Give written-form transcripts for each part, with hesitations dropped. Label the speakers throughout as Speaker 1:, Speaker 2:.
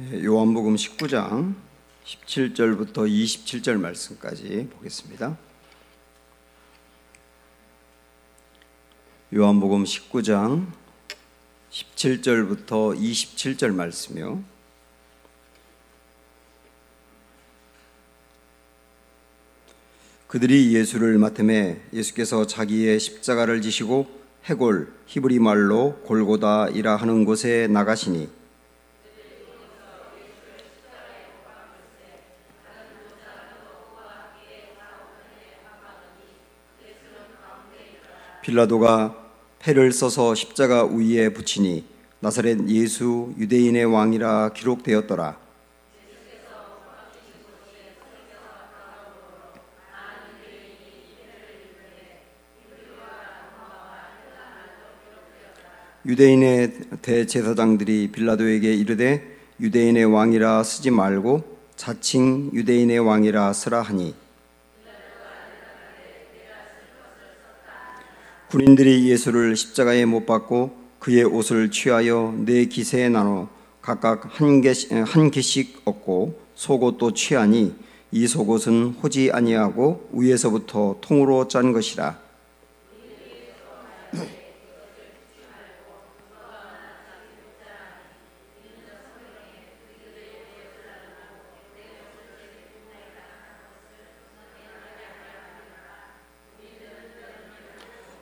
Speaker 1: 요한복음 19장 17절부터 27절 말씀까지 보겠습니다. 요한복음 19장 17절부터 27절 말씀이요. 그들이 예수를 맡음에 예수께서 자기의 십자가를 지시고 해골 히브리 말로 골고다이라 하는 곳에 나가시니 빌라도가 패를 써서 십자가 위에 붙이니 나사렛 예수 유대인의 왕이라 기록되었더라. 유대인의 대제사장들이 빌라도에게 이르되 유대인의 왕이라 쓰지 말고 자칭 유대인의 왕이라 쓰라 하니 군인들이 예수를 십자가에 못 박고 그의 옷을 취하여 네 기세에 나눠 각각 한 개씩 얻고 속옷도 취하니 이 속옷은 호지 아니하고 위에서부터 통으로 짠 것이라.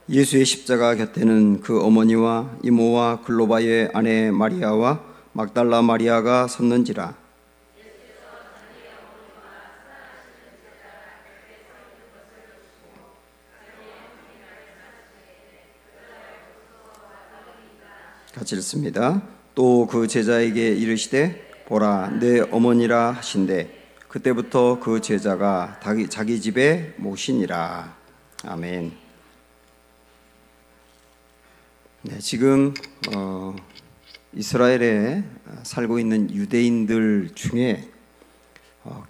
Speaker 1: 예수의 십자가 곁에는 그 어머니와 이모와 글로바의 아내 마리아와 막달라 마리아가 섰는지라. 같이 읽습니다. 또 그 제자에게 이르시되 보라 내 어머니라 하신대 그때부터 그 제자가 자기 집에 모시니라. 아멘. 네, 지금 이스라엘에 살고 있는 유대인들 중에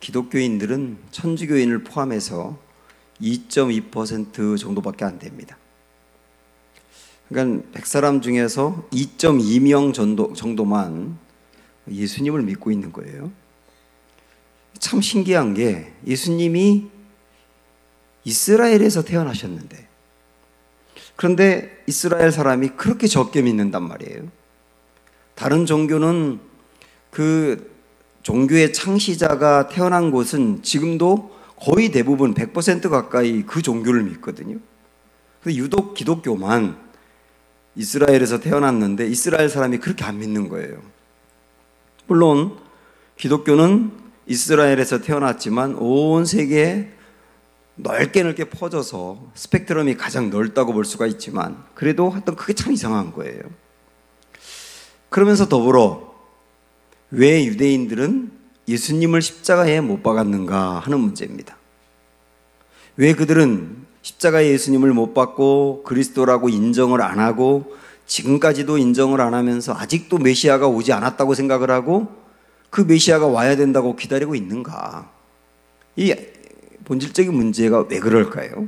Speaker 1: 기독교인들은 천주교인을 포함해서 2.2% 정도밖에 안 됩니다. 그러니까 100사람 중에서 2.2명 정도만 예수님을 믿고 있는 거예요. 참 신기한 게 예수님이 이스라엘에서 태어나셨는데 그런데 이스라엘 사람이 그렇게 적게 믿는단 말이에요. 다른 종교는 그 종교의 창시자가 태어난 곳은 지금도 거의 대부분 100% 가까이 그 종교를 믿거든요. 근데 유독 기독교만 이스라엘에서 태어났는데 이스라엘 사람이 그렇게 안 믿는 거예요. 물론 기독교는 이스라엘에서 태어났지만 온 세계에 넓게 퍼져서 스펙트럼이 가장 넓다고 볼 수가 있지만 그래도 하여튼 그게 참 이상한 거예요. 그러면서 더불어 왜 유대인들은 예수님을 십자가에 못 박았는가 하는 문제입니다. 왜 그들은 십자가에 예수님을 못 박고 그리스도라고 인정을 안 하고 지금까지도 인정을 안 하면서 아직도 메시아가 오지 않았다고 생각을 하고 그 메시아가 와야 된다고 기다리고 있는가? 이 본질적인 문제가 왜 그럴까요?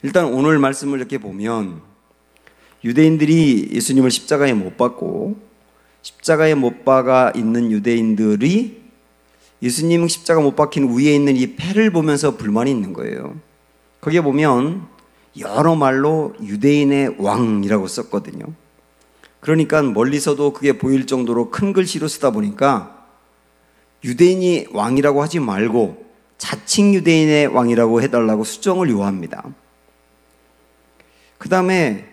Speaker 1: 일단 오늘 말씀을 이렇게 보면 유대인들이 예수님을 십자가에 못 박고 십자가에 못 박아 있는 유대인들이 예수님 십자가 못 박힌 위에 있는 이 패를 보면서 불만이 있는 거예요. 거기에 보면 여러 말로 유대인의 왕이라고 썼거든요. 그러니까 멀리서도 그게 보일 정도로 큰 글씨로 쓰다 보니까 유대인이 왕이라고 하지 말고 자칭 유대인의 왕이라고 해달라고 수정을 요합니다. 그 다음에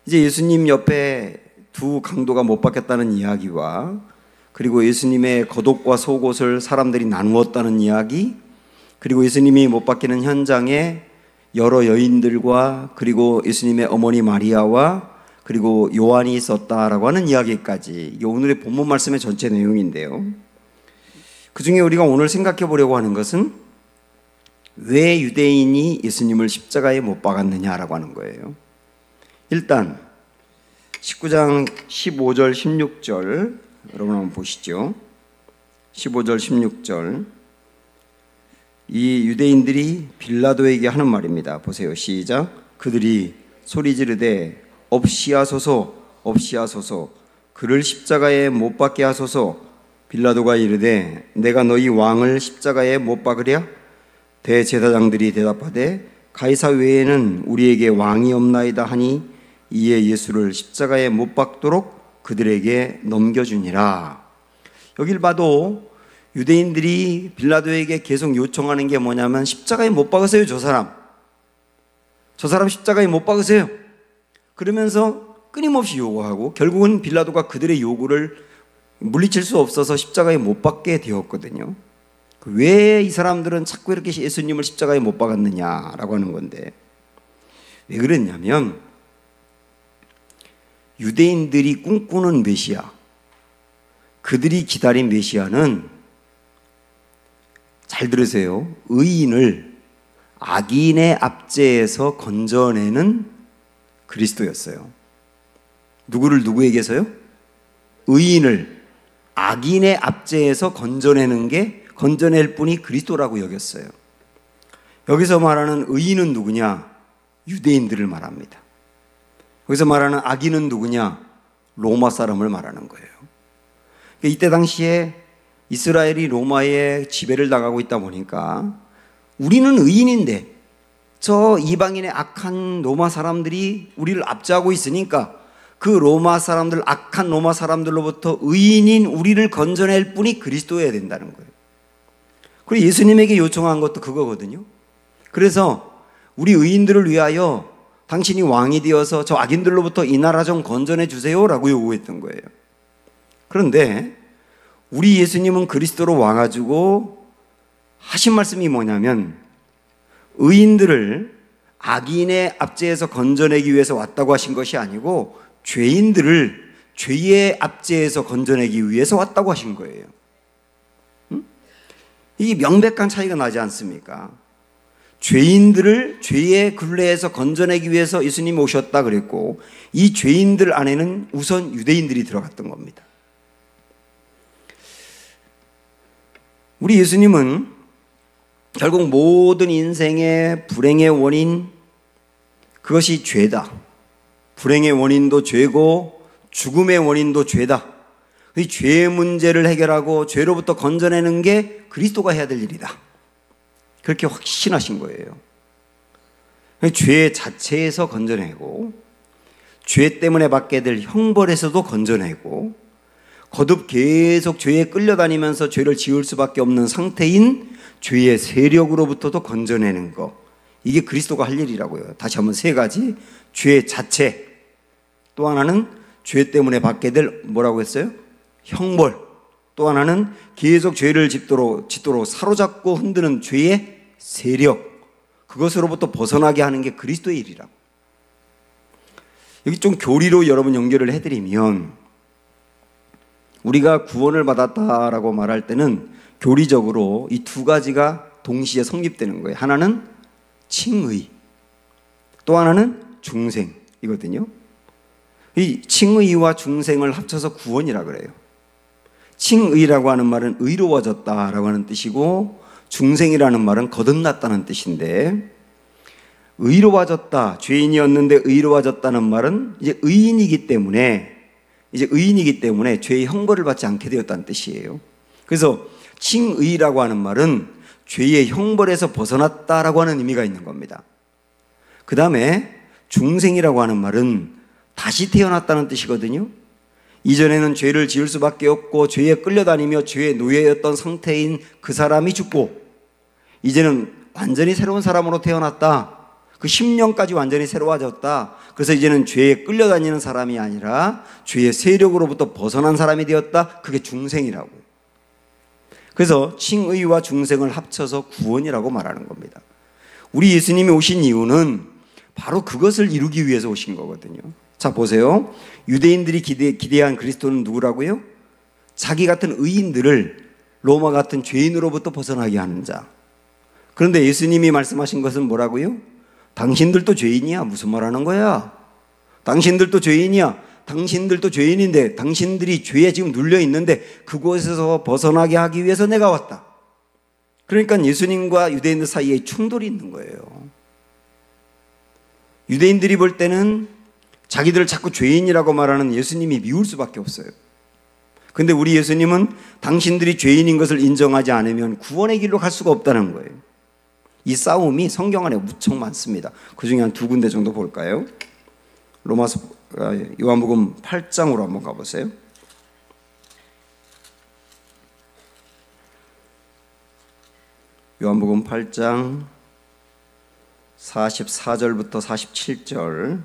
Speaker 1: 이제 예수님 옆에 두 강도가 못 박혔다는 이야기와 그리고 예수님의 겉옷과 속옷을 사람들이 나누었다는 이야기 그리고 예수님이 못 박히는 현장에 여러 여인들과 그리고 예수님의 어머니 마리아와 그리고 요한이 있었다라고 하는 이야기까지 이게 오늘의 본문 말씀의 전체 내용인데요. 그 중에 우리가 오늘 생각해 보려고 하는 것은 왜 유대인이 예수님을 십자가에 못 박았느냐라고 하는 거예요. 일단 19장 15절 16절 여러분 한번 보시죠. 15절 16절 이 유대인들이 빌라도에게 하는 말입니다. 보세요. 시작. 그들이 소리 지르되 없이하소서 없이하소서 그를 십자가에 못 박게 하소서 빌라도가 이르되 내가 너희 왕을 십자가에 못 박으랴? 대제사장들이 대답하되 가이사 외에는 우리에게 왕이 없나이다 하니 이에 예수를 십자가에 못 박도록 그들에게 넘겨주니라. 여길 봐도 유대인들이 빌라도에게 계속 요청하는 게 뭐냐면 십자가에 못 박으세요. 저 사람 십자가에 못 박으세요. 그러면서 끊임없이 요구하고 결국은 빌라도가 그들의 요구를 물리칠 수 없어서 십자가에 못 박게 되었거든요. 왜 이 사람들은 자꾸 이렇게 예수님을 십자가에 못 박았느냐라고 하는 건데, 왜 그랬냐면 유대인들이 꿈꾸는 메시아, 그들이 기다린 메시아는, 잘 들으세요, 의인을 악인의 압제에서 건져내는 그리스도였어요. 누구를 누구에게서요? 의인을 악인의 압제에서 건져낼 분이 그리스도라고 여겼어요. 여기서 말하는 의인은 누구냐? 유대인들을 말합니다. 여기서 말하는 악인은 누구냐? 로마 사람을 말하는 거예요. 이때 당시에 이스라엘이 로마의 지배를 당하고 있다 보니까 우리는 의인인데 저 이방인의 악한 로마 사람들이 우리를 압제하고 있으니까 그 악한 로마 사람들로부터 의인인 우리를 건져낼 분이 그리스도여야 된다는 거예요. 그리고 예수님에게 요청한 것도 그거거든요. 그래서 우리 의인들을 위하여 당신이 왕이 되어서 저 악인들로부터 이 나라 좀 건져내 주세요라고 요구했던 거예요. 그런데 우리 예수님은 그리스도로 와가지고 하신 말씀이 뭐냐면 의인들을 악인의 압제에서 건져내기 위해서 왔다고 하신 것이 아니고 죄인들을 죄의 압제에서 건져내기 위해서 왔다고 하신 거예요. 이게 명백한 차이가 나지 않습니까? 죄인들을 죄의 굴레에서 건져내기 위해서 예수님이 오셨다 그랬고, 이 죄인들 안에는 우선 유대인들이 들어갔던 겁니다. 우리 예수님은 결국 모든 인생의 불행의 원인, 그것이 죄다. 불행의 원인도 죄고 죽음의 원인도 죄다. 이 죄의 문제를 해결하고 죄로부터 건져내는 게 그리스도가 해야 될 일이다. 그렇게 확신하신 거예요. 죄 자체에서 건져내고 죄 때문에 받게 될 형벌에서도 건져내고 거듭 계속 죄에 끌려다니면서 죄를 지을 수밖에 없는 상태인 죄의 세력으로부터도 건져내는 것, 이게 그리스도가 할 일이라고요. 다시 한번 세 가지. 죄 자체, 또 하나는 죄 때문에 받게 될 뭐라고 했어요? 형벌. 또 하나는 계속 죄를 짓도록 사로잡고 흔드는 죄의 세력, 그것으로부터 벗어나게 하는 게 그리스도의 일이라고. 여기 좀 교리로 여러분 연결을 해드리면, 우리가 구원을 받았다라고 말할 때는 교리적으로 이 두 가지가 동시에 성립되는 거예요. 하나는 칭의, 또 하나는 중생이거든요. 이 칭의와 중생을 합쳐서 구원이라 그래요. 칭의라고 하는 말은 의로워졌다라고 하는 뜻이고, 중생이라는 말은 거듭났다는 뜻인데, 의로워졌다, 죄인이었는데 의로워졌다는 말은 이제 의인이기 때문에 죄의 형벌을 받지 않게 되었다는 뜻이에요. 그래서 칭의라고 하는 말은 죄의 형벌에서 벗어났다라고 하는 의미가 있는 겁니다. 그 다음에 중생이라고 하는 말은 다시 태어났다는 뜻이거든요. 이전에는 죄를 지을 수밖에 없고 죄에 끌려다니며 죄의 노예였던 상태인 그 사람이 죽고, 이제는 완전히 새로운 사람으로 태어났다. 그 10년까지 완전히 새로워졌다. 그래서 이제는 죄에 끌려다니는 사람이 아니라 죄의 세력으로부터 벗어난 사람이 되었다. 그게 중생이라고. 그래서 칭의와 중생을 합쳐서 구원이라고 말하는 겁니다. 우리 예수님이 오신 이유는 바로 그것을 이루기 위해서 오신 거거든요. 자, 보세요. 유대인들이 기대한 그리스도는 누구라고요? 자기 같은 의인들을 로마 같은 죄인으로부터 벗어나게 하는 자. 그런데 예수님이 말씀하신 것은 뭐라고요? 당신들도 죄인이야. 무슨 말 하는 거야? 당신들도 죄인이야. 당신들도 죄인인데, 당신들이 죄에 지금 눌려 있는데 그곳에서 벗어나게 하기 위해서 내가 왔다. 그러니까 예수님과 유대인들 사이에 충돌이 있는 거예요. 유대인들이 볼 때는 자기들을 자꾸 죄인이라고 말하는 예수님이 미울 수밖에 없어요. 근데 우리 예수님은 당신들이 죄인인 것을 인정하지 않으면 구원의 길로 갈 수가 없다는 거예요. 이 싸움이 성경 안에 무척 많습니다. 그 중에 한 2군데 정도 볼까요? 요한복음 8장으로 한번 가보세요. 요한복음 8장 44절부터 47절.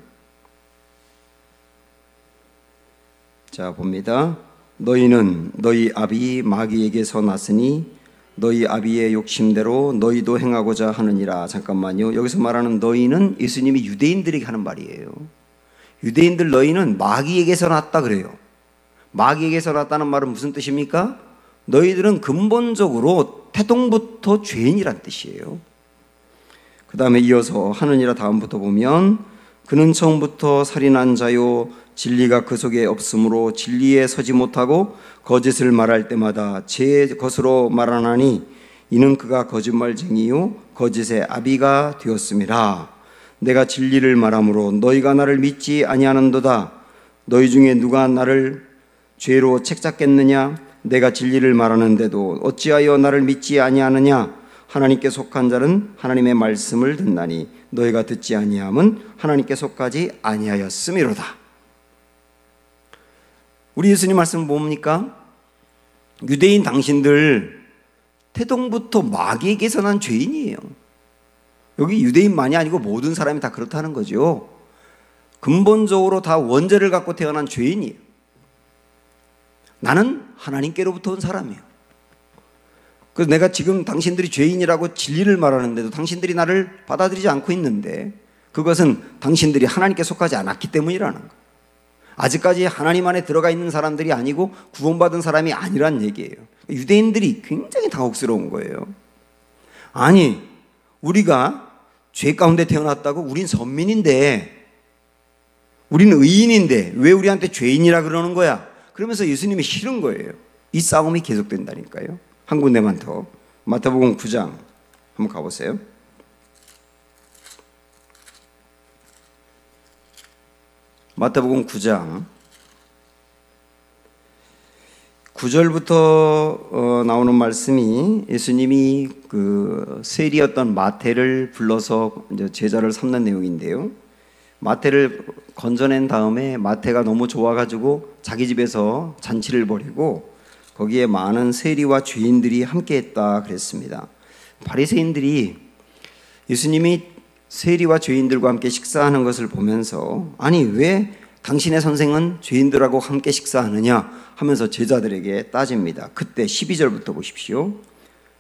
Speaker 1: 자, 봅니다. 너희는 너희 아비 마귀에게서 났으니 너희 아비의 욕심대로 너희도 행하고자 하느니라. 잠깐만요. 여기서 말하는 너희는 예수님이 유대인들에게 하는 말이에요. 유대인들 너희는 마귀에게서 났다 그래요. 마귀에게서 났다는 말은 무슨 뜻입니까? 너희들은 근본적으로 태동부터 죄인이란 뜻이에요. 그 다음에 이어서 하느니라 다음부터 보면 그는 처음부터 살인한 자요 진리가 그 속에 없으므로 진리에 서지 못하고 거짓을 말할 때마다 제 것으로 말하나니 이는 그가 거짓말쟁이요 거짓의 아비가 되었음이라. 내가 진리를 말하므로 너희가 나를 믿지 아니하는도다. 너희 중에 누가 나를 죄로 책잡겠느냐? 내가 진리를 말하는데도 어찌하여 나를 믿지 아니하느냐? 하나님께 속한 자는 하나님의 말씀을 듣나니 너희가 듣지 아니함은 하나님께 속하지 아니하였음이로다. 우리 예수님 말씀은 뭡니까? 유대인 당신들 태동부터 마귀에게서 난 죄인이에요. 여기 유대인만이 아니고 모든 사람이 다 그렇다는 거죠. 근본적으로 다 원죄를 갖고 태어난 죄인이에요. 나는 하나님께로부터 온 사람이에요. 그래서 내가 지금 당신들이 죄인이라고 진리를 말하는데도 당신들이 나를 받아들이지 않고 있는데 그것은 당신들이 하나님께 속하지 않았기 때문이라는 거예요. 아직까지 하나님 안에 들어가 있는 사람들이 아니고 구원받은 사람이 아니란 얘기예요. 유대인들이 굉장히 당혹스러운 거예요. 아니, 우리가 죄 가운데 태어났다고 우린 선민인데, 우리는 의인인데 왜 우리한테 죄인이라 그러는 거야? 그러면서 예수님이 싫은 거예요. 이 싸움이 계속된다니까요. 한 군데만 더. 마태복음 9장 한번 가보세요. 마태복음 9장 9절부터 나오는 말씀이 예수님이 그 세리였던 마태를 불러서 이제 제자를 삼는 내용인데요. 마태를 건져낸 다음에 마태가 너무 좋아가지고 자기 집에서 잔치를 벌이고 거기에 많은 세리와 죄인들이 함께했다 그랬습니다. 바리새인들이 예수님이 세리와 죄인들과 함께 식사하는 것을 보면서 아니 왜 당신의 선생은 죄인들하고 함께 식사하느냐 하면서 제자들에게 따집니다. 그때 12절부터 보십시오.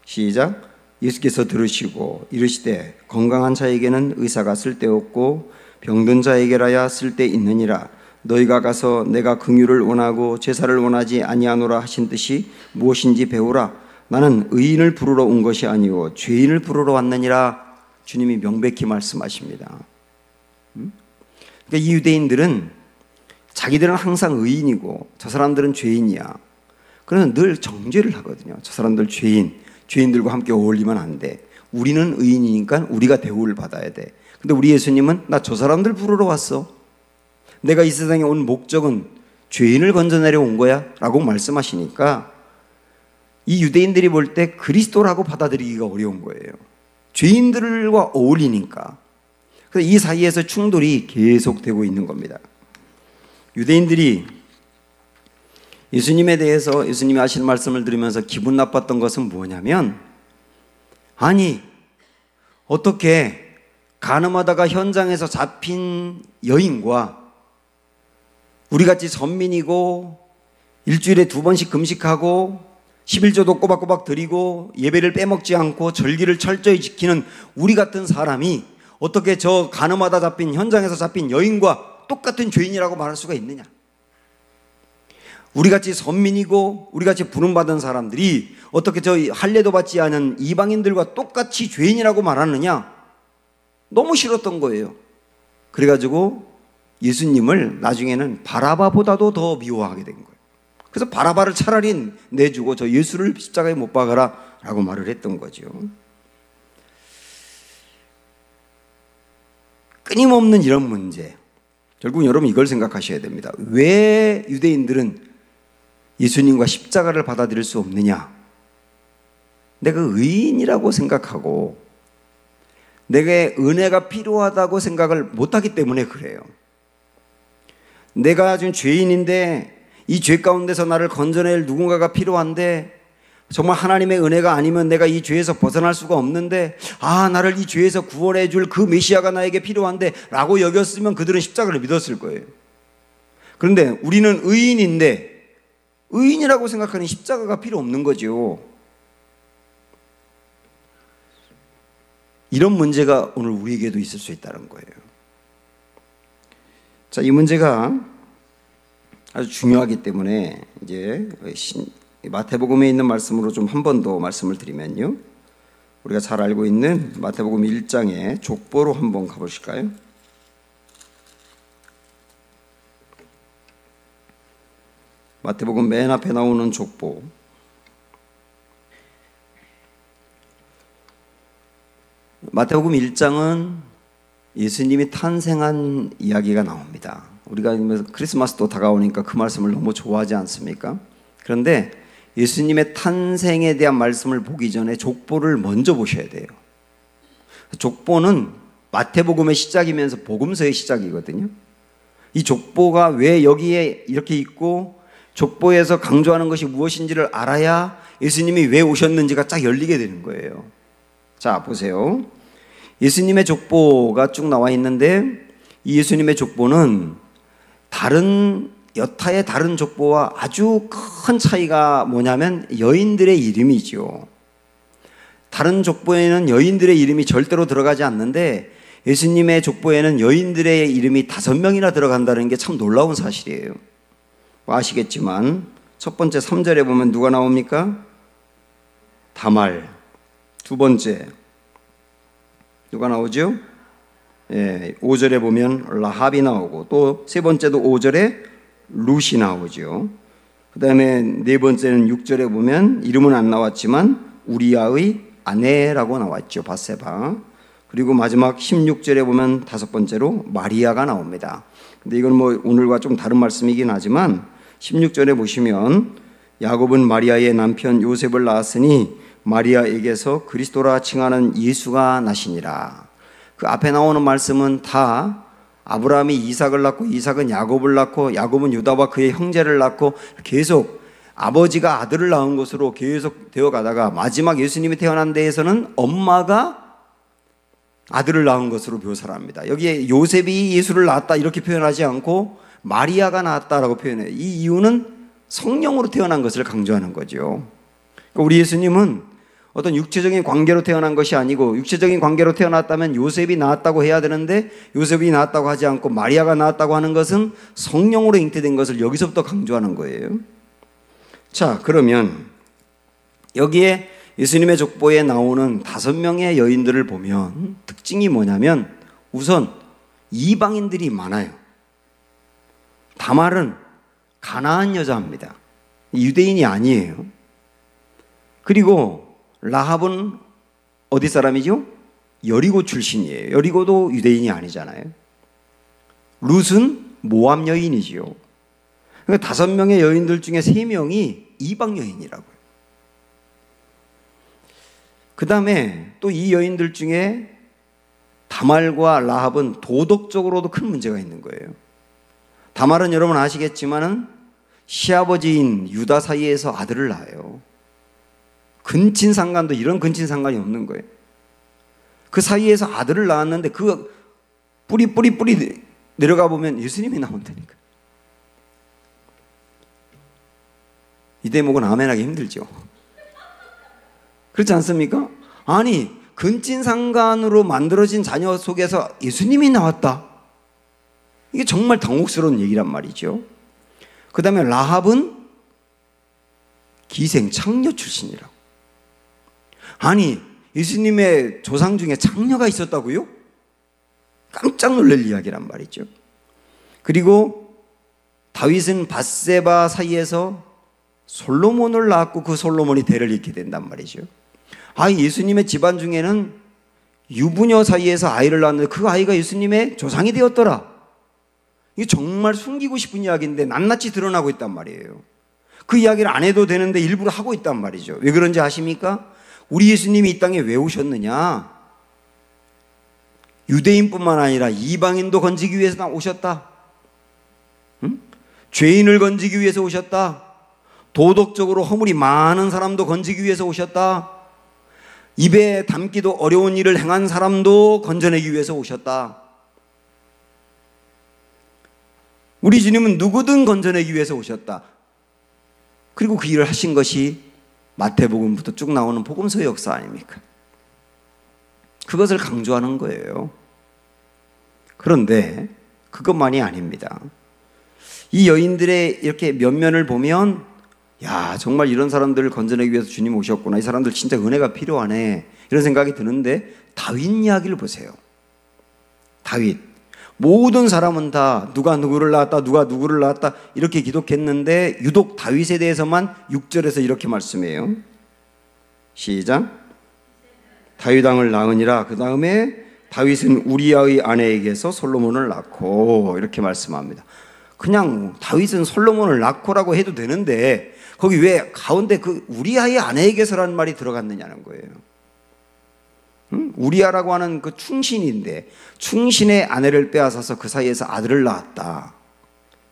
Speaker 1: 시작. 예수께서 들으시고 이르시되 건강한 자에게는 의사가 쓸데없고 병든 자에게라야 쓸데있느니라. 너희가 가서 내가 긍휼을 원하고 제사를 원하지 아니하노라 하신 뜻이 무엇인지 배우라. 나는 의인을 부르러 온 것이 아니오 죄인을 부르러 왔느니라. 주님이 명백히 말씀하십니다. 그러니까 이 유대인들은 자기들은 항상 의인이고 저 사람들은 죄인이야. 그래서 늘 정죄를 하거든요. 저 사람들 죄인, 죄인들과 함께 어울리면 안 돼. 우리는 의인이니까 우리가 대우를 받아야 돼. 근데 우리 예수님은 나 저 사람들 부르러 왔어. 내가 이 세상에 온 목적은 죄인을 건져내려 온 거야 라고 말씀하시니까 이 유대인들이 볼 때 그리스도라고 받아들이기가 어려운 거예요. 죄인들과 어울리니까. 그래서 이 사이에서 충돌이 계속되고 있는 겁니다. 유대인들이 예수님에 대해서 예수님이 하시는 말씀을 들으면서 기분 나빴던 것은 뭐냐면 아니 어떻게 간음하다가 현장에서 잡힌 여인과 우리같이 선민이고 일주일에 2번씩 금식하고 11조도 꼬박꼬박 드리고 예배를 빼먹지 않고 절기를 철저히 지키는 우리 같은 사람이 어떻게 저 간음하다 잡힌 현장에서 잡힌 여인과 똑같은 죄인이라고 말할 수가 있느냐? 우리같이 선민이고 우리같이 부름받은 사람들이 어떻게 저 할례도 받지 않은 이방인들과 똑같이 죄인이라고 말하느냐? 너무 싫었던 거예요. 그래가지고 예수님을 나중에는 바라바보다도 더 미워하게 된 거예요. 그래서 바라바를 차라리 내주고 저 예수를 십자가에 못 박아라 라고 말을 했던 거죠. 끊임없는 이런 문제, 결국 여러분 이걸 생각하셔야 됩니다. 왜 유대인들은 예수님과 십자가를 받아들일 수 없느냐? 내가 의인이라고 생각하고 내게 은혜가 필요하다고 생각을 못하기 때문에 그래요. 내가 지금 죄인인데 이 죄 가운데서 나를 건져낼 누군가가 필요한데 정말 하나님의 은혜가 아니면 내가 이 죄에서 벗어날 수가 없는데 나를 이 죄에서 구원해 줄 그 메시아가 나에게 필요한데 라고 여겼으면 그들은 십자가를 믿었을 거예요. 그런데 우리는 의인인데 의인이라고 생각하는 십자가가 필요 없는 거죠. 이런 문제가 오늘 우리에게도 있을 수 있다는 거예요. 자, 이 문제가 아주 중요하기 때문에 이제 마태복음에 있는 말씀으로 좀 한 번 더 말씀을 드리면요. 우리가 잘 알고 있는 마태복음 1장의 족보로 한번 가보실까요? 마태복음 맨 앞에 나오는 족보. 마태복음 1장은 예수님이 탄생한 이야기가 나옵니다. 우리가 크리스마스도 다가오니까 그 말씀을 너무 좋아하지 않습니까? 그런데 예수님의 탄생에 대한 말씀을 보기 전에 족보를 먼저 보셔야 돼요. 족보는 마태복음의 시작이면서 복음서의 시작이거든요. 이 족보가 왜 여기에 이렇게 있고 족보에서 강조하는 것이 무엇인지를 알아야 예수님이 왜 오셨는지가 쫙 열리게 되는 거예요. 자, 보세요. 예수님의 족보가 쭉 나와 있는데 이 예수님의 족보는 여타의 다른 족보와 아주 큰 차이가 뭐냐면 여인들의 이름이죠. 다른 족보에는 여인들의 이름이 절대로 들어가지 않는데 예수님의 족보에는 여인들의 이름이 5명이나 들어간다는 게 참 놀라운 사실이에요. 아시겠지만 첫 번째 3절에 보면 누가 나옵니까? 다말. 두 번째 누가 나오죠? 5절에 보면 라합이 나오고 또 세 번째도 5절에 룻이 나오죠. 그 다음에 네 번째는 6절에 보면 이름은 안 나왔지만 우리아의 아내라고 나왔죠. 밧세바. 그리고 마지막 16절에 보면 다섯 번째로 마리아가 나옵니다. 근데 이건 오늘과 좀 다른 말씀이긴 하지만 16절에 보시면 야곱은 마리아의 남편 요셉을 낳았으니 마리아에게서 그리스도라 칭하는 예수가 나시니라. 그 앞에 나오는 말씀은 다 아브라함이 이삭을 낳고 이삭은 야곱을 낳고 야곱은 유다와 그의 형제를 낳고 계속 아버지가 아들을 낳은 것으로 계속 되어 가다가 마지막 예수님이 태어난 데에서는 엄마가 아들을 낳은 것으로 묘사를 합니다. 여기에 요셉이 예수를 낳았다 이렇게 표현하지 않고 마리아가 낳았다라고 표현해요. 이 이유는 성령으로 태어난 것을 강조하는 거죠. 그러니까 우리 예수님은 어떤 육체적인 관계로 태어난 것이 아니고 육체적인 관계로 태어났다면 요셉이 낳았다고 해야 되는데 요셉이 낳았다고 하지 않고 마리아가 낳았다고 하는 것은 성령으로 잉태된 것을 여기서부터 강조하는 거예요. 자, 그러면 여기에 예수님의 족보에 나오는 5명의 여인들을 보면 특징이 뭐냐면 우선 이방인들이 많아요. 다말은 가나안 여자입니다. 유대인이 아니에요. 그리고 라합은 어디 사람이죠? 여리고 출신이에요. 여리고도 유대인이 아니잖아요. 룻은 모압 여인이지요. 그러니까 5명의 여인들 중에 3명이 이방 여인이라고요. 그 다음에 또 이 여인들 중에 다말과 라합은 도덕적으로도 큰 문제가 있는 거예요. 다말은 여러분 아시겠지만은 시아버지인 유다 사이에서 아들을 낳아요. 근친상간도 이런 근친상간이 없는 거예요. 그 사이에서 아들을 낳았는데 그 뿌리 내려가 보면 예수님이 나온다니까. 이 대목은 아멘하기 힘들죠. 그렇지 않습니까? 아니 근친상간으로 만들어진 자녀 속에서 예수님이 나왔다. 이게 정말 당혹스러운 얘기란 말이죠. 그 다음에 라합은 기생 창녀 출신이라고. 아니 예수님의 조상 중에 창녀가 있었다고요? 깜짝 놀랄 이야기란 말이죠. 그리고 다윗은 밧세바 사이에서 솔로몬을 낳았고 그 솔로몬이 대를 잇게 된단 말이죠. 예수님의 집안 중에는 유부녀 사이에서 아이를 낳았는데 그 아이가 예수님의 조상이 되었더라. 이게 정말 숨기고 싶은 이야기인데 낱낱이 드러나고 있단 말이에요. 그 이야기를 안 해도 되는데 일부러 하고 있단 말이죠. 왜 그런지 아십니까? 우리 예수님이 이 땅에 왜 오셨느냐? 유대인뿐만 아니라 이방인도 건지기 위해서 오셨다. 응? 죄인을 건지기 위해서 오셨다. 도덕적으로 허물이 많은 사람도 건지기 위해서 오셨다. 입에 담기도 어려운 일을 행한 사람도 건져내기 위해서 오셨다. 우리 주님은 누구든 건져내기 위해서 오셨다. 그리고 그 일을 하신 것이 마태복음부터 쭉 나오는 복음서의 역사 아닙니까? 그것을 강조하는 거예요. 그런데 그것만이 아닙니다. 이 여인들의 이렇게 면면을 보면 야, 정말 이런 사람들을 건져내기 위해서 주님 오셨구나. 이 사람들 진짜 은혜가 필요하네. 이런 생각이 드는데 다윗 이야기를 보세요. 다윗. 모든 사람은 다 누가 누구를 낳았다, 누가 누구를 낳았다 이렇게 기독했는데 유독 다윗에 대해서만 6절에서 이렇게 말씀해요. 시작. 다윗 왕을 낳으니라. 그 다음에 다윗은 우리아의 아내에게서 솔로몬을 낳고 이렇게 말씀합니다. 그냥 다윗은 솔로몬을 낳고라고 해도 되는데 거기 왜 가운데 그 우리아의 아내에게서라는 말이 들어갔느냐는 거예요. 우리아라고 하는 그 충신인데 충신의 아내를 빼앗아서 그 사이에서 아들을 낳았다.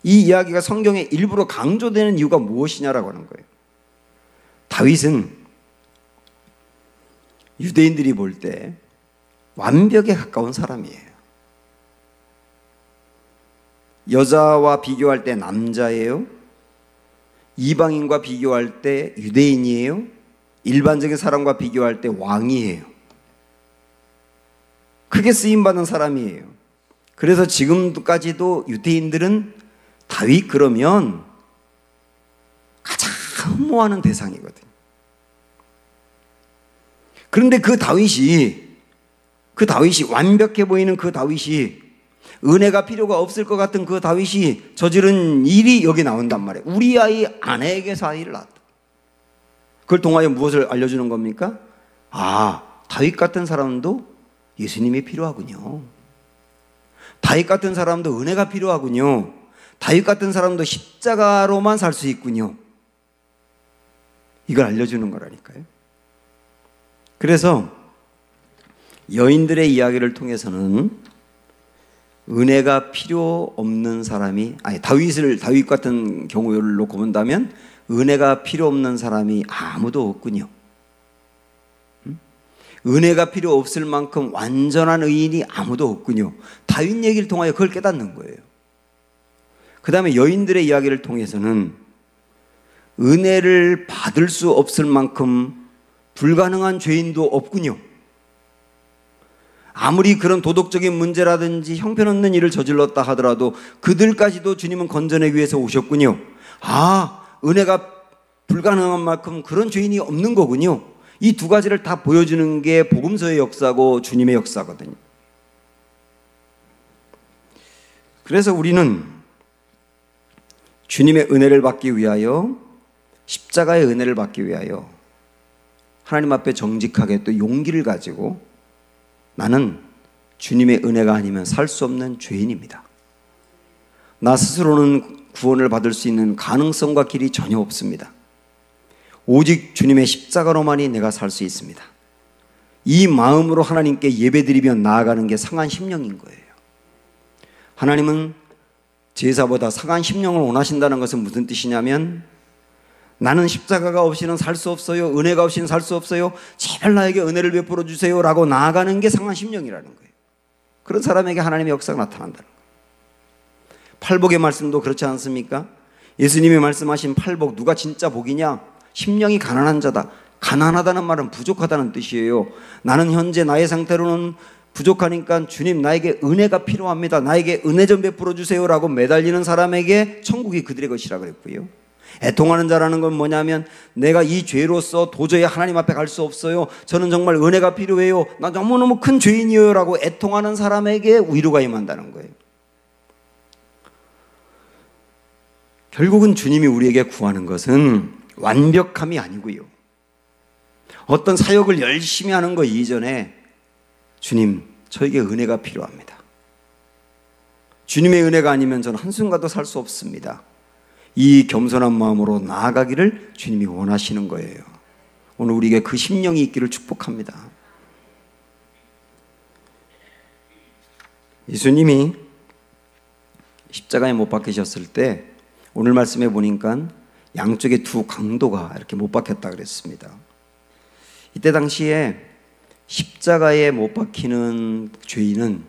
Speaker 1: 이 이야기가 성경에 일부러 강조되는 이유가 무엇이냐라고 하는 거예요. 다윗은 유대인들이 볼 때 완벽에 가까운 사람이에요. 여자와 비교할 때 남자예요. 이방인과 비교할 때 유대인이에요. 일반적인 사람과 비교할 때 왕이에요. 크게 쓰임받은 사람이에요. 그래서 지금까지도 유대인들은 다윗 그러면 가장 흠모하는 대상이거든요. 그런데 그 다윗이 완벽해 보이는 그 다윗이 은혜가 필요가 없을 것 같은 그 다윗이 저지른 일이 여기 나온단 말이에요. 우리아의 아내에게서 아이를 낳았다. 그걸 통하여 무엇을 알려주는 겁니까? 아, 다윗 같은 사람도 예수님이 필요하군요. 다윗 같은 사람도 은혜가 필요하군요. 다윗 같은 사람도 십자가로만 살 수 있군요. 이걸 알려주는 거라니까요. 그래서 여인들의 이야기를 통해서는 은혜가 필요 없는 사람이, 다윗 같은 경우를 놓고 본다면 은혜가 필요 없는 사람이 아무도 없군요. 은혜가 필요 없을 만큼 완전한 의인이 아무도 없군요. 다윗 얘기를 통하여 그걸 깨닫는 거예요. 그 다음에 여인들의 이야기를 통해서는 은혜를 받을 수 없을 만큼 불가능한 죄인도 없군요. 아무리 그런 도덕적인 문제라든지 형편없는 일을 저질렀다 하더라도 그들까지도 주님은 건져내기 위해서 오셨군요. 아, 은혜가 불가능한 만큼 그런 죄인이 없는 거군요. 이 두 가지를 다 보여주는 게 복음서의 역사고 주님의 역사거든요. 그래서 우리는 주님의 은혜를 받기 위하여, 십자가의 은혜를 받기 위하여 하나님 앞에 정직하게 또 용기를 가지고 나는 주님의 은혜가 아니면 살 수 없는 죄인입니다. 나 스스로는 구원을 받을 수 있는 가능성과 길이 전혀 없습니다. 오직 주님의 십자가로만이 내가 살 수 있습니다. 이 마음으로 하나님께 예배드리며 나아가는 게 상한 심령인 거예요. 하나님은 제사보다 상한 심령을 원하신다는 것은 무슨 뜻이냐면 나는 십자가가 없이는 살 수 없어요. 은혜가 없이는 살 수 없어요. 제발 나에게 은혜를 베풀어 주세요 라고 나아가는 게 상한 심령이라는 거예요. 그런 사람에게 하나님의 역사가 나타난다는 거예요. 팔복의 말씀도 그렇지 않습니까? 예수님이 말씀하신 팔복, 누가 진짜 복이냐? 심령이 가난한 자다. 가난하다는 말은 부족하다는 뜻이에요. 나는 현재 나의 상태로는 부족하니까 주님 나에게 은혜가 필요합니다. 나에게 은혜 좀 베풀어 주세요 라고 매달리는 사람에게 천국이 그들의 것이라 그랬고요. 애통하는 자라는 건 뭐냐면 내가 이 죄로서 도저히 하나님 앞에 갈 수 없어요. 저는 정말 은혜가 필요해요. 나 너무너무 큰 죄인이에요 라고 애통하는 사람에게 위로가 임한다는 거예요. 결국은 주님이 우리에게 구하는 것은 완벽함이 아니고요. 어떤 사역을 열심히 하는 것 이전에 주님, 저에게 은혜가 필요합니다. 주님의 은혜가 아니면 저는 한순간도 살 수 없습니다. 이 겸손한 마음으로 나아가기를 주님이 원하시는 거예요. 오늘 우리에게 그 심령이 있기를 축복합니다. 예수님이 십자가에 못 박히셨을 때 오늘 말씀에 보니까 양쪽에 두 강도가 이렇게 못 박혔다 그랬습니다. 이때 당시에 십자가에 못 박히는 죄인은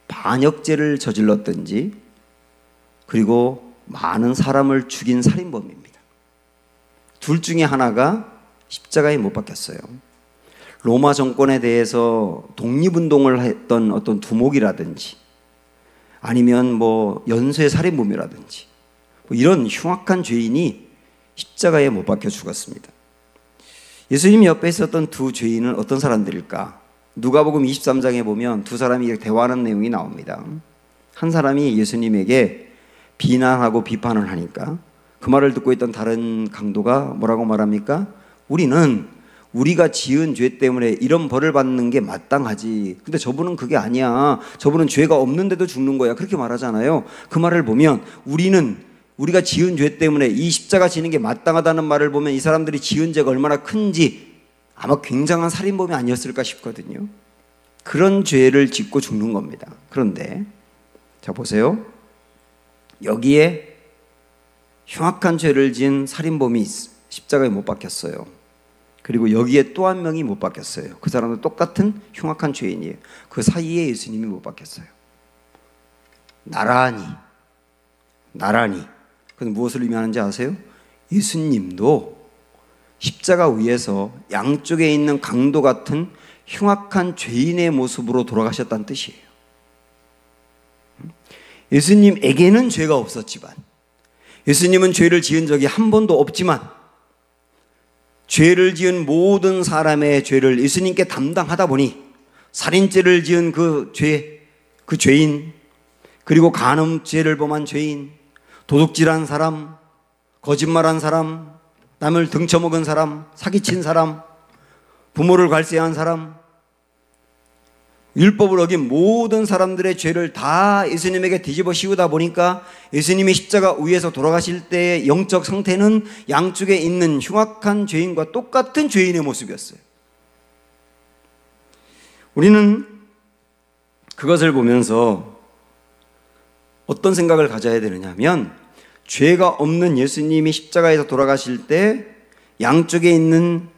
Speaker 1: 반역죄를 저질렀든지 그리고 많은 사람을 죽인 살인범입니다. 둘 중에 하나가 십자가에 못 박혔어요. 로마 정권에 대해서 독립운동을 했던 어떤 두목이라든지 아니면 뭐 연쇄 살인범이라든지 뭐 이런 흉악한 죄인이 십자가에 못 박혀 죽었습니다. 예수님 옆에 있었던 두 죄인은 어떤 사람들일까? 누가복음 23장에 보면 두 사람이 대화하는 내용이 나옵니다. 한 사람이 예수님에게 비난하고 비판을 하니까 그 말을 듣고 있던 다른 강도가 뭐라고 말합니까? 우리가 지은 죄 때문에 이런 벌을 받는 게 마땅하지. 근데 저분은 그게 아니야. 저분은 죄가 없는데도 죽는 거야. 그렇게 말하잖아요. 그 말을 보면 우리가 지은 죄 때문에 이 십자가 지는 게 마땅하다는 말을 보면 이 사람들이 지은 죄가 얼마나 큰지 아마 굉장한 살인범이 아니었을까 싶거든요. 그런 죄를 짓고 죽는 겁니다. 그런데 자 보세요. 여기에 흉악한 죄를 지은 살인범이 십자가에 못 박혔어요. 그리고 여기에 또 한 명이 못 박혔어요. 그 사람도 똑같은 흉악한 죄인이에요. 그 사이에 예수님이 못 박혔어요. 나란히. 그건 무엇을 의미하는지 아세요? 예수님도 십자가 위에서 양쪽에 있는 강도 같은 흉악한 죄인의 모습으로 돌아가셨다는 뜻이에요. 예수님에게는 죄가 없었지만, 예수님은 죄를 지은 적이 한 번도 없지만, 죄를 지은 모든 사람의 죄를 예수님께 담당하다 보니 살인죄를 지은 그 죄인, 그리고 간음죄를 범한 죄인, 도둑질한 사람, 거짓말한 사람, 남을 등쳐먹은 사람, 사기친 사람, 부모를 갈세한 사람, 율법을 어긴 모든 사람들의 죄를 다 예수님에게 뒤집어 씌우다 보니까 예수님이 십자가 위에서 돌아가실 때의 영적 상태는 양쪽에 있는 흉악한 죄인과 똑같은 죄인의 모습이었어요. 우리는 그것을 보면서 어떤 생각을 가져야 되느냐 하면, 죄가 없는 예수님이 십자가에서 돌아가실 때 양쪽에 있는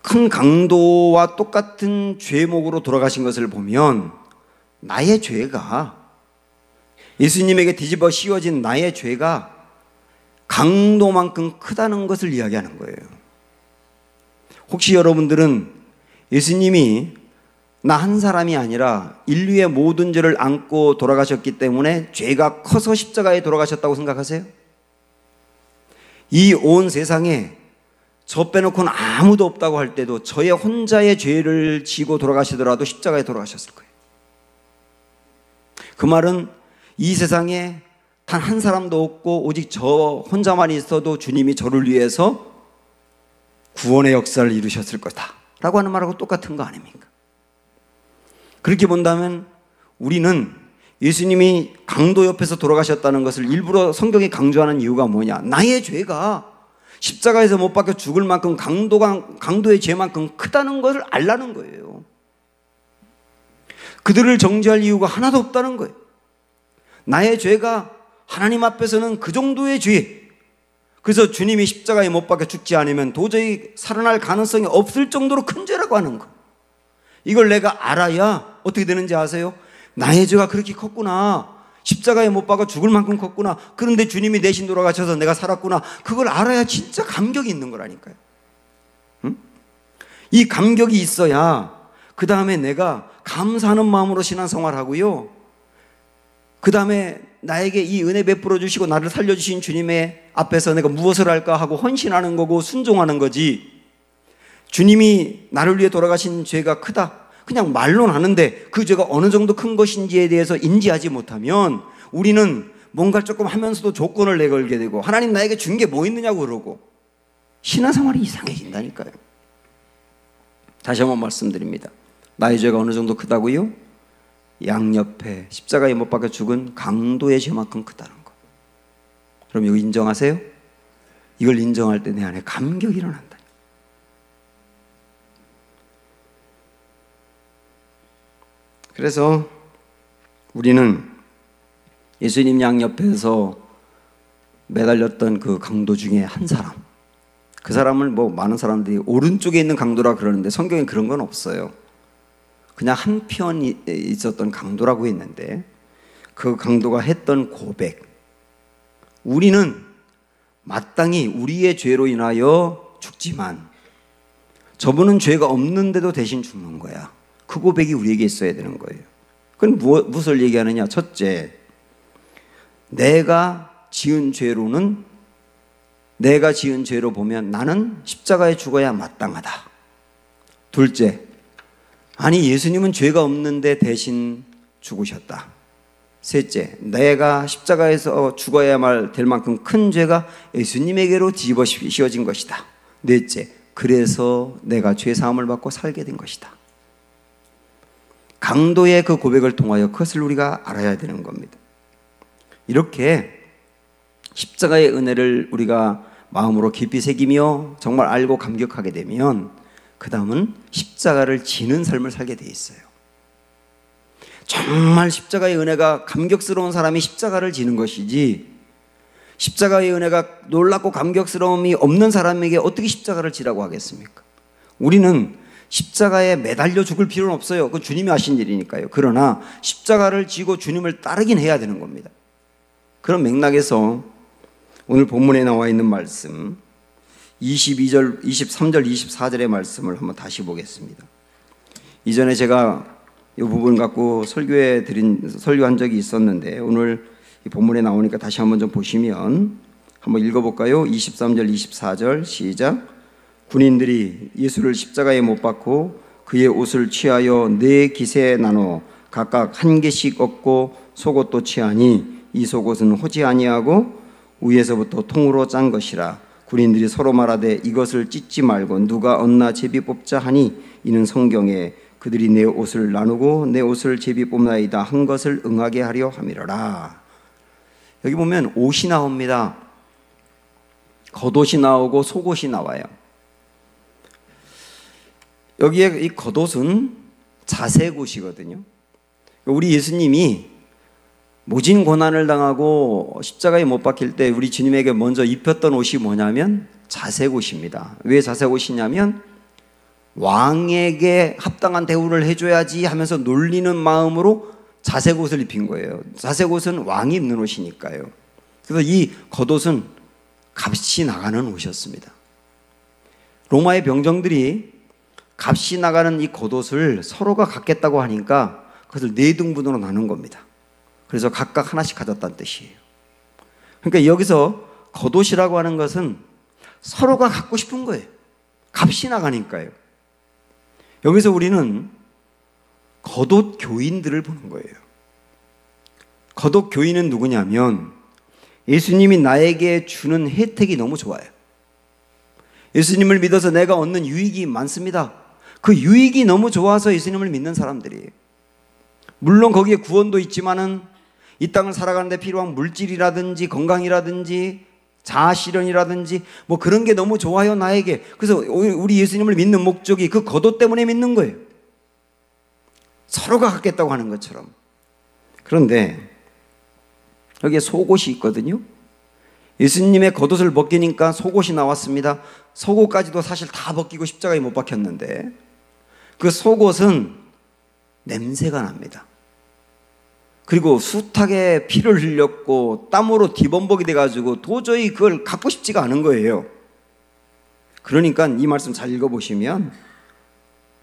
Speaker 1: 큰 강도와 똑같은 죄목으로 돌아가신 것을 보면 나의 죄가, 예수님에게 뒤집어 씌워진 나의 죄가 강도만큼 크다는 것을 이야기하는 거예요. 혹시 여러분들은 예수님이 나 한 사람이 아니라 인류의 모든 죄를 안고 돌아가셨기 때문에 죄가 커서 십자가에 돌아가셨다고 생각하세요? 이 온 세상에 저 빼놓고는 아무도 없다고 할 때도 저의 혼자의 죄를 지고 돌아가시더라도 십자가에 돌아가셨을 거예요. 그 말은 이 세상에 단 한 사람도 없고 오직 저 혼자만 있어도 주님이 저를 위해서 구원의 역사를 이루셨을 거다 라고 하는 말하고 똑같은 거 아닙니까? 그렇게 본다면 우리는 예수님이 강도 옆에서 돌아가셨다는 것을 일부러 성경이 강조하는 이유가 뭐냐? 나의 죄가 십자가에서 못 박혀 죽을 만큼 강도의 죄만큼 크다는 것을 알라는 거예요. 그들을 정죄할 이유가 하나도 없다는 거예요. 나의 죄가 하나님 앞에서는 그 정도의 죄, 그래서 주님이 십자가에 못 박혀 죽지 않으면 도저히 살아날 가능성이 없을 정도로 큰 죄라고 하는 거. 이걸 내가 알아야 어떻게 되는지 아세요? 나의 죄가 그렇게 컸구나, 십자가에 못 박아 죽을 만큼 컸구나, 그런데 주님이 대신 돌아가셔서 내가 살았구나, 그걸 알아야 진짜 감격이 있는 거라니까요. 응? 이 감격이 있어야 그 다음에 내가 감사하는 마음으로 신앙생활 하고요, 그 다음에 나에게 이 은혜 베풀어 주시고 나를 살려주신 주님의 앞에서 내가 무엇을 할까 하고 헌신하는 거고 순종하는 거지, 주님이 나를 위해 돌아가신 죄가 크다 그냥 말로는 하는데 그 죄가 어느 정도 큰 것인지에 대해서 인지하지 못하면 우리는 뭔가 조금 하면서도 조건을 내걸게 되고 하나님 나에게 준 게 뭐 있느냐고 그러고 신앙생활이 이상해진다니까요. 다시 한번 말씀드립니다. 나의 죄가 어느 정도 크다고요? 양옆에 십자가에 못 박혀 죽은 강도의 죄만큼 크다는 거. 그럼 이거 인정하세요? 이걸 인정할 때 내 안에 감격이 일어난다. 그래서 우리는 예수님 양옆에서 매달렸던 그 강도 중에 한 사람, 그 사람을 뭐 많은 사람들이 오른쪽에 있는 강도라 그러는데 성경에 그런 건 없어요. 그냥 한편이 있었던 강도라고 했는데 그 강도가 했던 고백, 우리는 마땅히 우리의 죄로 인하여 죽지만 저분은 죄가 없는데도 대신 죽는 거야. 그 고백이 우리에게 있어야 되는 거예요. 그건 무엇을 얘기하느냐? 첫째, 내가 지은 죄로 보면 나는 십자가에 죽어야 마땅하다. 둘째, 아니 예수님은 죄가 없는데 대신 죽으셨다. 셋째, 내가 십자가에서 죽어야만 될 만큼 큰 죄가 예수님에게로 뒤집어 씌워진 것이다. 넷째, 그래서 내가 죄 사함을 받고 살게 된 것이다. 강도의 그 고백을 통하여 그것을 우리가 알아야 되는 겁니다. 이렇게 십자가의 은혜를 우리가 마음으로 깊이 새기며 정말 알고 감격하게 되면 그 다음은 십자가를 지는 삶을 살게 돼 있어요. 정말 십자가의 은혜가 감격스러운 사람이 십자가를 지는 것이지, 십자가의 은혜가 놀랍고 감격스러움이 없는 사람에게 어떻게 십자가를 지라고 하겠습니까? 우리는 십자가에 매달려 죽을 필요는 없어요. 그건 주님이 하신 일이니까요. 그러나 십자가를 지고 주님을 따르긴 해야 되는 겁니다. 그런 맥락에서 오늘 본문에 나와 있는 말씀 22절, 23절, 24절의 말씀을 한번 다시 보겠습니다. 이전에 제가 이 부분 갖고 설교한 적이 있었는데 오늘 이 본문에 나오니까 다시 한번 좀 보시면 한번 읽어볼까요? 23절, 24절 시작. 군인들이 예수를 십자가에 못 박고 그의 옷을 취하여 네 깃에 나눠 각각 한 개씩 얻고 속옷도 취하니 이 속옷은 호지 아니하고 위에서부터 통으로 짠 것이라. 군인들이 서로 말하되 이것을 찢지 말고 누가 얻나 제비 뽑자 하니 이는 성경에 그들이 내 옷을 나누고 내 옷을 제비 뽑나이다 한 것을 응하게 하려 함이로라. 여기 보면 옷이 나옵니다. 겉옷이 나오고 속옷이 나와요. 여기에 이 겉옷은 자색옷이거든요. 우리 예수님이 모진 고난을 당하고 십자가에 못 박힐 때 우리 주님에게 먼저 입혔던 옷이 뭐냐면 자색옷입니다. 왜 자색옷이냐면 왕에게 합당한 대우를 해줘야지 하면서 놀리는 마음으로 자색옷을 입힌 거예요. 자색옷은 왕이 입는 옷이니까요. 그래서 이 겉옷은 값이 나가는 옷이었습니다. 로마의 병정들이 값이 나가는 이 겉옷을 서로가 갖겠다고 하니까 그것을 네 등분으로 나눈 겁니다. 그래서 각각 하나씩 가졌다는 뜻이에요. 그러니까 여기서 겉옷이라고 하는 것은 서로가 갖고 싶은 거예요. 값이 나가니까요. 여기서 우리는 겉옷 교인들을 보는 거예요. 겉옷 교인은 누구냐면 예수님이 나에게 주는 혜택이 너무 좋아요. 예수님을 믿어서 내가 얻는 유익이 많습니다. 그 유익이 너무 좋아서 예수님을 믿는 사람들이에요. 물론 거기에 구원도 있지만은 이 땅을 살아가는데 필요한 물질이라든지 건강이라든지 자아실현이라든지 뭐 그런 게 너무 좋아요 나에게. 그래서 우리 예수님을 믿는 목적이 그 겉옷 때문에 믿는 거예요. 서로가 갖겠다고 하는 것처럼. 그런데 여기에 속옷이 있거든요. 예수님의 겉옷을 벗기니까 속옷이 나왔습니다. 속옷까지도 사실 다 벗기고 십자가에 못 박혔는데 그 속옷은 냄새가 납니다. 그리고 숱하게 피를 흘렸고 땀으로 뒤범벅이 돼가지고 도저히 그걸 갖고 싶지가 않은 거예요. 그러니까 이 말씀 잘 읽어보시면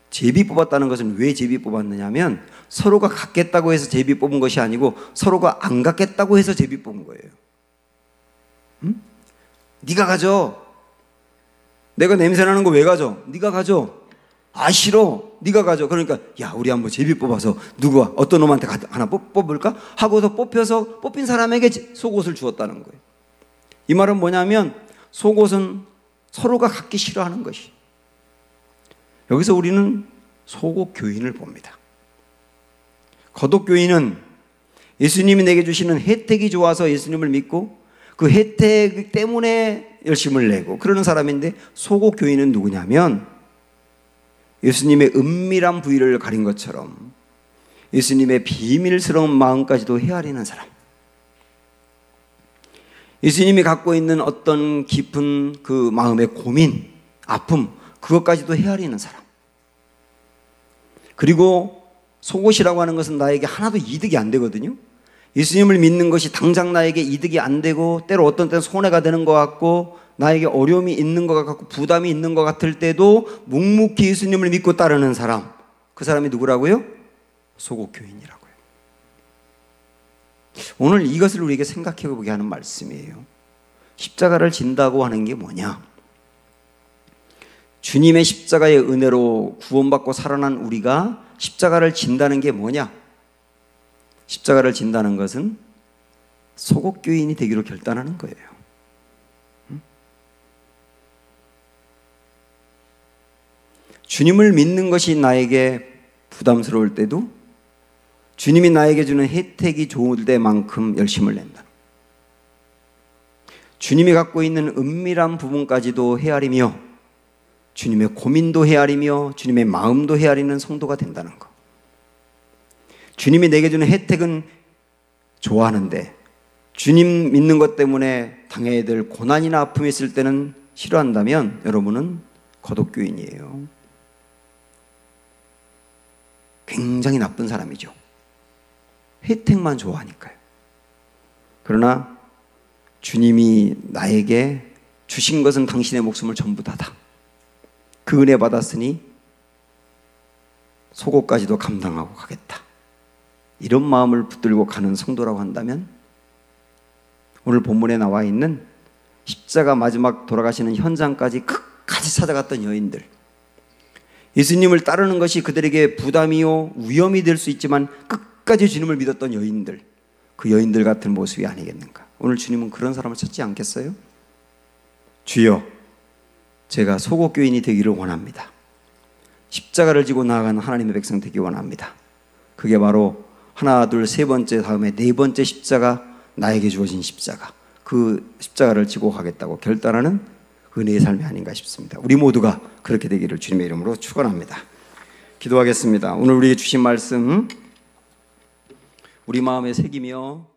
Speaker 1: 제비 뽑았다는 것은 왜 제비 뽑았느냐면 서로가 갖겠다고 해서 제비 뽑은 것이 아니고 서로가 안 갖겠다고 해서 제비 뽑은 거예요. 응? 네가 가져. 내가 냄새나는 거 왜 가져? 네가 가져. 아 싫어. 네가 가져. 그러니까 야 우리 한번 제비 뽑아서 누가 어떤 놈한테 하나 뽑을까? 하고서 뽑힌 사람에게 속옷을 주었다는 거예요. 이 말은 뭐냐면 속옷은 서로가 갖기 싫어하는 것이. 여기서 우리는 속옷 교인을 봅니다. 겉옷 교인은 예수님이 내게 주시는 혜택이 좋아서 예수님을 믿고 그 그 혜택 때문에 열심을 내고 그러는 사람인데, 소곡교인은 누구냐면 예수님의 은밀한 부위를 가린 것처럼 예수님의 비밀스러운 마음까지도 헤아리는 사람, 예수님이 갖고 있는 어떤 깊은 그 마음의 고민, 아픔, 그것까지도 헤아리는 사람. 그리고 속옷이라고 하는 것은 나에게 하나도 이득이 안 되거든요. 예수님을 믿는 것이 당장 나에게 이득이 안 되고, 때로 어떤 때는 손해가 되는 것 같고, 나에게 어려움이 있는 것 같고 부담이 있는 것 같을 때도 묵묵히 예수님을 믿고 따르는 사람, 그 사람이 누구라고요? 소곡교인이라고요. 오늘 이것을 우리에게 생각해 보게 하는 말씀이에요. 십자가를 진다고 하는 게 뭐냐? 주님의 십자가의 은혜로 구원받고 살아난 우리가 십자가를 진다는 게 뭐냐? 십자가를 진다는 것은 소곡교인이 되기로 결단하는 거예요. 주님을 믿는 것이 나에게 부담스러울 때도 주님이 나에게 주는 혜택이 좋을 때만큼 열심을 낸다. 주님이 갖고 있는 은밀한 부분까지도 헤아리며 주님의 고민도 헤아리며 주님의 마음도 헤아리는 성도가 된다는 것. 주님이 내게 주는 혜택은 좋아하는데 주님 믿는 것 때문에 당해야 될 고난이나 아픔이 있을 때는 싫어한다면 여러분은 거독교인이에요. 굉장히 나쁜 사람이죠. 혜택만 좋아하니까요. 그러나 주님이 나에게 주신 것은 당신의 목숨을 전부 다다. 그 은혜 받았으니 속옷까지도 감당하고 가겠다. 이런 마음을 붙들고 가는 성도라고 한다면, 오늘 본문에 나와 있는 십자가 마지막 돌아가시는 현장까지 끝까지 찾아갔던 여인들, 예수님을 따르는 것이 그들에게 부담이요 위험이 될 수 있지만 끝까지 주님을 믿었던 여인들, 그 여인들 같은 모습이 아니겠는가? 오늘 주님은 그런 사람을 찾지 않겠어요? 주여, 제가 소곡교인이 되기를 원합니다. 십자가를 지고 나아가는 하나님의 백성 되기 원합니다. 그게 바로 하나, 둘, 세 번째, 다음에 네 번째 십자가, 나에게 주어진 십자가, 그 십자가를 지고 가겠다고 결단하는 은혜의 삶이 아닌가 싶습니다. 우리 모두가 그렇게 되기를 주님의 이름으로 축원합니다. 기도하겠습니다. 오늘 우리에게 주신 말씀 우리 마음에 새기며